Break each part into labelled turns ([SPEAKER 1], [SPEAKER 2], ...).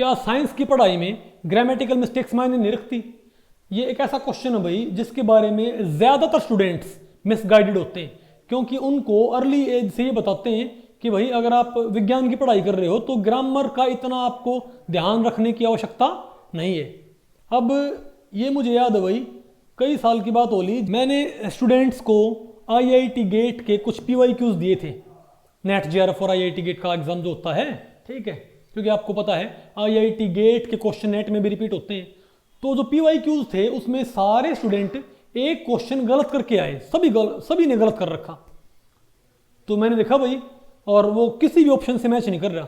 [SPEAKER 1] क्या साइंस की पढ़ाई में ग्रामेटिकल मिस्टेक्स मायने नहीं रखती? ये एक ऐसा क्वेश्चन है भाई जिसके बारे में ज़्यादातर स्टूडेंट्स मिसगाइडेड होते हैं, क्योंकि उनको अर्ली एज से ये बताते हैं कि भाई अगर आप विज्ञान की पढ़ाई कर रहे हो तो ग्रामर का इतना आपको ध्यान रखने की आवश्यकता नहीं है। अब ये मुझे याद है भाई, कई साल की बात होली, मैंने स्टूडेंट्स को IIT गेट के कुछ PYQs दिए थे। नेट JRF और IIT गेट का एग्जाम जो होता है, ठीक है, क्योंकि आपको पता है IIT गेट के क्वेश्चन नेट में भी रिपीट होते हैं। तो जो PYQs थे उसमें सारे स्टूडेंट एक क्वेश्चन गलत करके आए, सभी ने गलत कर रखा। तो मैंने देखा भाई, और वो किसी भी ऑप्शन से मैच नहीं कर रहा।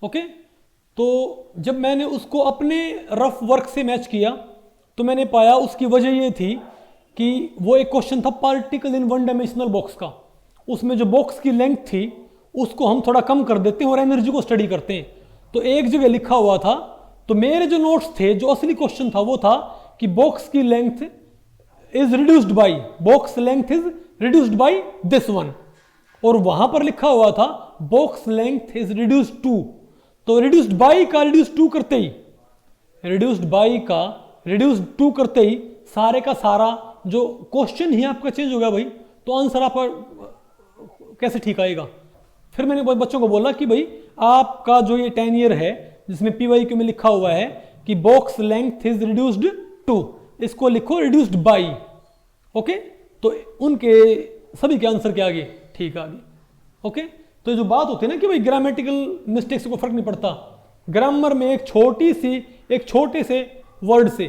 [SPEAKER 1] ओके, तो जब मैंने उसको अपने रफ वर्क से मैच किया तो मैंने पाया उसकी वजह ये थी कि वो एक क्वेश्चन था particle in one dimensional box का। उसमें जो बॉक्स की लेंथ थी उसको हम थोड़ा कम कर देते हैं और एनर्जी को स्टडी करते हैं। तो एक जगह लिखा हुआ था, तो मेरे जो नोट्स थे, जो असली क्वेश्चन था वो था कि बॉक्स की length is reduced by, box length is reduced by this one, और वहां पर लिखा हुआ था box length is reduced to. तो रिड्यूस्ड बाई का रिड्यूस्ड टू करते ही, रिड्यूस्ड बाई का रिड्यूस्ड टू करते ही सारे का सारा जो क्वेश्चन ही आपका चेंज हो गया भाई। तो आंसर आपका कैसे ठीक आएगा? फिर मैंने बच्चों को बोला कि भाई आपका जो ये 10 ईयर है जिसमें PYQ में लिखा हुआ है कि box length is reduced to, इसको लिखो रिड्यूस्ड बाई। ओके, तो उनके सभी के आंसर के आगे ठीक आ गए। ओके, तो जो बात होती है ना कि भाई ग्रामेटिकल मिस्टेक्स को फर्क नहीं पड़ता, ग्रामर में एक छोटे से वर्ड से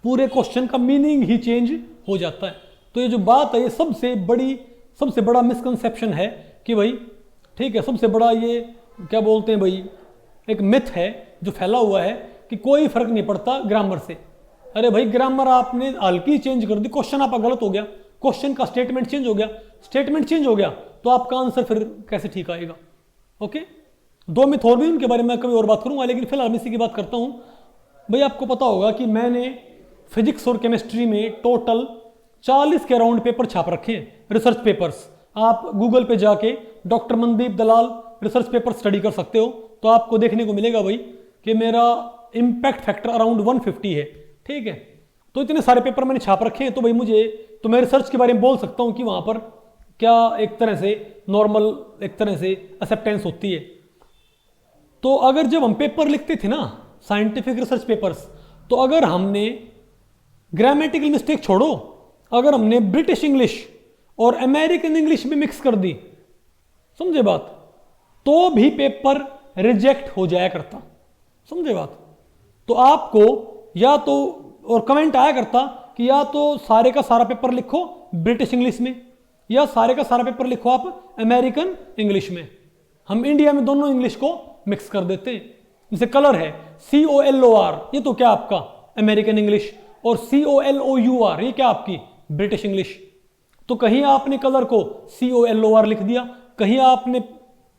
[SPEAKER 1] पूरे क्वेश्चन का मीनिंग ही चेंज हो जाता है। तो ये जो बात है ये सबसे बड़ा मिसकंसेप्शन है कि भाई, ठीक है, सबसे बड़ा ये क्या बोलते हैं भाई, एक मिथ है जो फैला हुआ है कि कोई फर्क नहीं पड़ता ग्रामर से। अरे भाई, ग्रामर आपने हल्की चेंज कर दी, क्वेश्चन आपका गलत हो गया, क्वेश्चन का स्टेटमेंट चेंज हो गया तो आपका आंसर फिर कैसे ठीक आएगा? ओके, दो मिथ और भी, उनके बारे में कभी और बात करूंगा, लेकिन फिलहाल इसी की बात करता हूं। भाई आपको पता होगा कि मैंने फिजिक्स और केमिस्ट्री में टोटल 40 के अराउंड पेपर छाप रखे हैं, रिसर्च पेपर्स। आप गूगल पे जाके डॉक्टर मनदीप दलाल रिसर्च पेपर स्टडी कर सकते हो, तो आपको देखने को मिलेगा भाई कि मेरा इम्पैक्ट फैक्टर अराउंड 150 है। ठीक है, तो इतने सारे पेपर मैंने छाप रखे हैं, तो भाई तो मैं रिसर्च के बारे में बोल सकता हूँ कि वहाँ पर क्या एक तरह से नॉर्मल, एक तरह से एक्सेप्टेंस होती है। तो अगर जब हम पेपर लिखते थे ना, साइंटिफिक रिसर्च पेपर्स, तो अगर हमने ग्रामेटिकल मिस्टेक छोड़ो, अगर हमने ब्रिटिश इंग्लिश और अमेरिकन इंग्लिश में मिक्स कर दी, समझे बात, तो भी पेपर रिजेक्ट हो जाया करता। समझे बात? तो आपको या तो, और कमेंट आया करता कि या तो सारे का सारा पेपर लिखो ब्रिटिश इंग्लिश में, या सारे का सारा पेपर लिखो आप अमेरिकन इंग्लिश में। हम इंडिया में दोनों इंग्लिश को मिक्स कर देते हैं। जैसे कलर है COLOR, ये तो क्या आपका अमेरिकन इंग्लिश, और COLOUR ये क्या आपकी ब्रिटिश इंग्लिश। तो कहीं आपने कलर को COLOR लिख दिया, कहीं आपने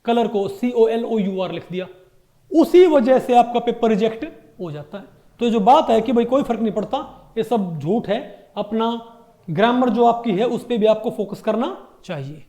[SPEAKER 1] कलर को COLOUR लिख दिया, उसी वजह से आपका पेपर रिजेक्ट हो जाता है। तो ये जो बात है कि भाई कोई फर्क नहीं पड़ता, ये सब झूठ है। अपना ग्रामर जो आपकी है उस पर भी आपको फोकस करना चाहिए।